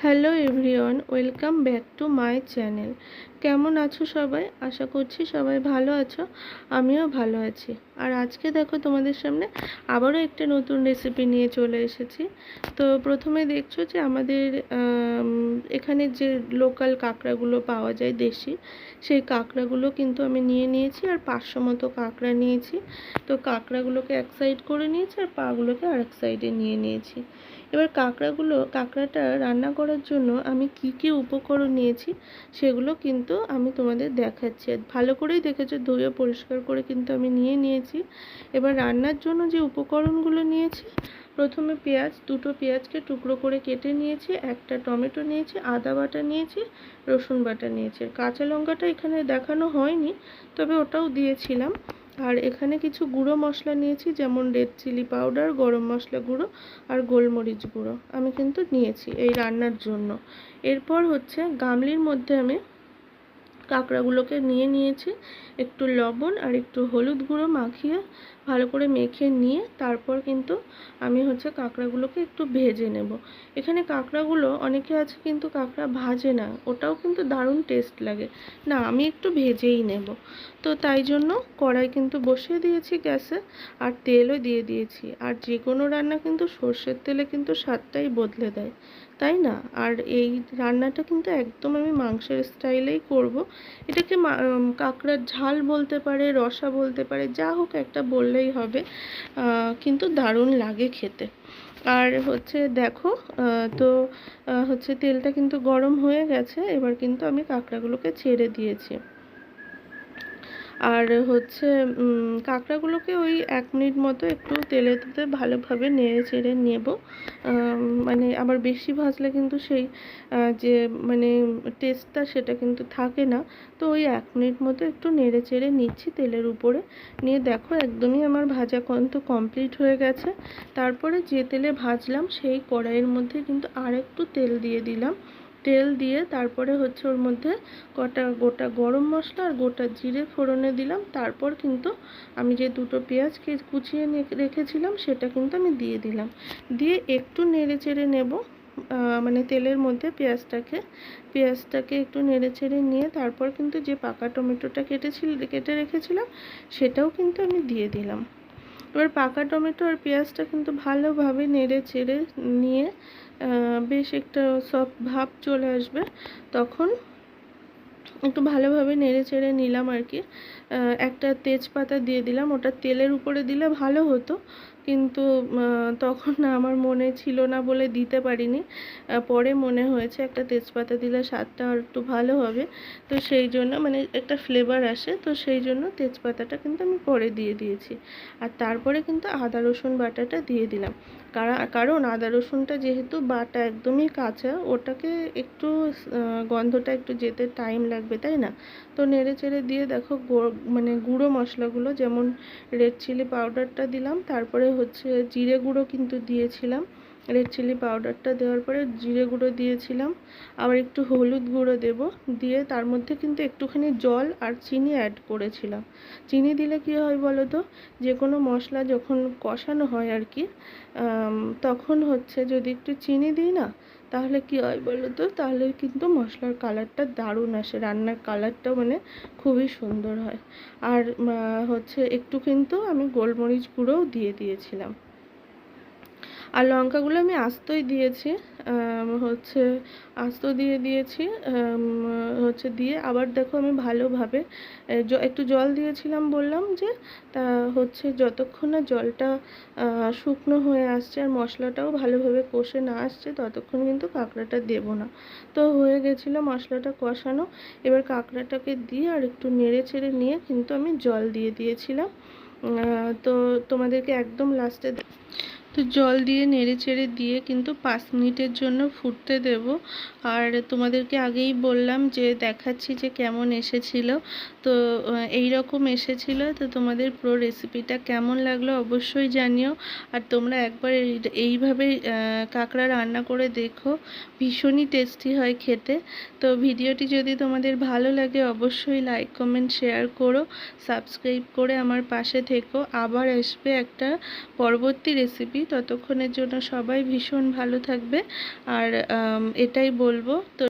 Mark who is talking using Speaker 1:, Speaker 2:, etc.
Speaker 1: Hello everyone, welcome back to my channel. কেমন আছো সবাই? আশা করছি সবাই ভালো আছো, আমিও ভালো আছি। আর আজকে দেখো তোমাদের সামনে আবারও একটা নতুন রেসিপি নিয়ে চলে এসেছি। তো প্রথমে দেখছো যে আমাদের এখানে যে লোকাল কাঁকড়াগুলো পাওয়া যায় দেশি, সেই কাঁকড়াগুলো কিন্তু আমি নিয়েছি আর 500 মতো কাঁকড়া নিয়েছি। তো কাঁকড়াগুলোকে এক সাইড করে নিয়েছি আর পাগুলোকে আরেক সাইডে নিয়েছি। এবার কাঁকড়াটা রান্না করার জন্য আমি কি উপকরণ নিয়েছি সেগুলো কিন্তু আমি তোমাদের দেখাচ্ছি। ভালো করেই দেখেছো, ধুয়ে পরিষ্কার করে কিন্তু আমি নিয়েছি। এবার রান্নার জন্য যে উপকরণগুলো নিয়েছি, প্রথমে দুটো পেঁয়াজকে টুকরো করে কেটে নিয়েছি, একটা টমেটো নিয়েছি, আদা বাটা নিয়েছি, রসুন বাটা নিয়েছি। কাঁচা লঙ্কাটা এখানে দেখানো হয়নি, তবে ওটাও দিয়েছিলাম। আর এখানে কিছু গুঁড়ো মশলা নিয়েছি, যেমন রেড চিলি পাউডার, গরম মশলা গুঁড়ো আর গোলমরিচ গুঁড়ো আমি কিন্তু নিয়েছি এই রান্নার জন্য। এরপর হচ্ছে গামলির মধ্যে আমি কাঁকড়াগুলোকে নিয়েছি, একটু লবণ আর একটু হলুদ গুঁড়ো মাখিয়ে ভালো করে মেখে নিয়ে তারপর কিন্তু আমি কাঁকড়াগুলোকে একটু ভেজে নেব। এখানে কাঁকড়াগুলো অনেকে আছে কিন্তু কাঁকড়া ভাজে না, ওটাও কিন্তু দারুণ টেস্ট লাগে। না, আমি একটু ভেজেই নেব। তো তাই জন্য কড়াই কিন্তু বসিয়ে দিয়েছি গ্যাসে, আর তেলও দিয়ে দিয়েছি। আর যে কোনো রান্না কিন্তু সর্ষের তেলে কিন্তু স্বাদটাই বদলে দেয়, তাই না? আর এই রান্নাটা কিন্তু একদম আমি মাংসের স্টাইলেই করব। এটাকে কাঁকড়ার ঝাল বলতে পারে, রসা বলতে পারে, যা হোক একটা বললেই হবে, কিন্তু দারুণ লাগে খেতে। আর দেখো, তো তেলটা কিন্তু গরম হয়ে গেছে। এবার কিন্তু আমি কাঁকড়াগুলোকে ছেড়ে দিয়েছি। আর কাঁকড়াগুলোকে ওই 1 মিনিট মতো একটু তেলেতে ভালোভাবে নেড়ে চেড়ে নেব। মানে আবার বেশি ভাজলে কিন্তু সেই যে মানে টেস্টটা সেটা কিন্তু থাকে না। তো ওই 1 মিনিট মতো একটু নেড়ে চেড়ে নিচ্ছি তেলের উপরে। নিয়ে দেখো একদমই আমার ভাজা কিন্তু কমপ্লিট হয়ে গেছে। তারপরে যে তেলে ভাজলাম সেই কড়াইয়ের মধ্যে কিন্তু আর একটু তেল দিয়ে দিলাম। তেল দিয়ে তারপরে ওর মধ্যে গোটা গরম মশলা আর গোটা জিরে ফোড়নে দিলাম। তারপর কিন্তু আমি যে দুটো পেঁয়াজকে কুচিয়ে রেখেছিলাম সেটা কিন্তু আমি দিয়ে দিলাম। দিয়ে একটু নেড়ে চেড়ে নেব, মানে তেলের মধ্যে পেঁয়াজটাকে একটু নেড়ে চেড়ে নিয়ে তারপর কিন্তু যে পাকা টমেটোটা কেটে রেখেছিলাম সেটাও কিন্তু আমি দিয়ে দিলাম। এবার পাকা টমেটো আর পেঁয়াজটা কিন্তু ভালোভাবে নেড়ে চেড়ে নিয়ে বেশ একটা সফট ভাব চলে আসবে, তখন একটু ভালোভাবে নেড়ে চেড়ে নিলাম আর কি। একটা তেজপাতা দিয়ে দিলাম, ওটা তেলের উপরে দিলে ভালো হতো, কিন্তু তখন আমার মনে ছিল না বলে দিতে পারিনি। পরে মনে হয়েছে একটা তেজপাতা দিলে স্বাদটা আর একটু ভালো হবে, তো সেই জন্য মানে একটা ফ্লেভার আসে, তো সেই জন্য তেজপাতাটা কিন্তু আমি পরে দিয়ে দিয়েছি। আর তারপরে কিন্তু আদা রসুন বাটাটা দিয়ে দিলাম, কারণ আদা রসুনটা যেহেতু বাটা একদমই কাঁচা, ওটাকে একটু গন্ধটা একটু যেতে টাইম লাগবে, তাই না? তো নেড়ে চেড়ে দিয়ে দেখো মানে গুঁড়ো মশলাগুলো, যেমন রেড চিলি পাউডারটা দিলাম, তারপরে জিরে গুঁড়ো কিন্তু দিয়েছিলাম। রেড চিলি পাউডারটা দেওয়ার পরে জিরে গুঁড়ো দিয়েছিলাম, আবার একটু হলুদ গুঁড়ো দেব। দিয়ে তার মধ্যে কিন্তু একটুখানি জল আর চিনি অ্যাড করেছিলাম। চিনি দিলে কি হয় বলো তো, যে কোনো মশলা যখন কষানো হয় আর কি, তখন যদি একটু চিনি দিই না, তাহলে কি হয় বলো তো, তাহলে কিন্তু মশলার কালারটা দারুণ আসে, রান্নার কালারটাও মানে খুবই সুন্দর হয়। আর একটু কিন্তু আমি গোলমরিচ গুঁড়োও দিয়ে দিয়েছিলাম। আর লঙ্কাগুলো আমি আস্তই দিয়েছি, আস্ত দিয়েছি। দিয়ে আবার দেখো আমি ভালোভাবে একটু জল দিয়েছিলাম, বললাম যে তা যতক্ষণ না জলটা শুকনো হয়ে আসছে আর মশলাটাও ভালোভাবে কষে না আসছে, ততক্ষণ কিন্তু কাঁকড়াটা দেব না। তো হয়ে গেছিলো মশলাটা কষানো। এবার কাঁকড়াটাকে দিয়ে আর একটু নেড়ে চেড়ে নিয়ে কিন্তু আমি জল দিয়ে দিয়েছিলাম। তো তোমাদেরকে একদম লাস্টে তো জল দিয়ে নেড়ে চেড়ে দিয়ে কিন্তু 5 মিনিটের জন্য ফুটতে দেব। আর তোমাদেরকে আগেই বললাম যে দেখাচ্ছি যে কেমন এসেছিল। তো এই রকম এসেছিল। তো তোমাদের পুরো রেসিপিটা কেমন লাগলো অবশ্যই জানিও। আর তোমরা একবার এইভাবে কাঁকড়া রান্না করে দেখো, ভীষণই টেস্টি হয় খেতে। তো ভিডিওটি যদি তোমাদের ভালো লাগে অবশ্যই লাইক কমেন্ট শেয়ার করো, সাবস্ক্রাইব করে আমার পাশে থেকো। আবার আসবে একটা পরবর্তী রেসিপি ততক্ষণের জন্য সবাই ভীষণ ভালো থাকবে। আর এটাই বলবো তো।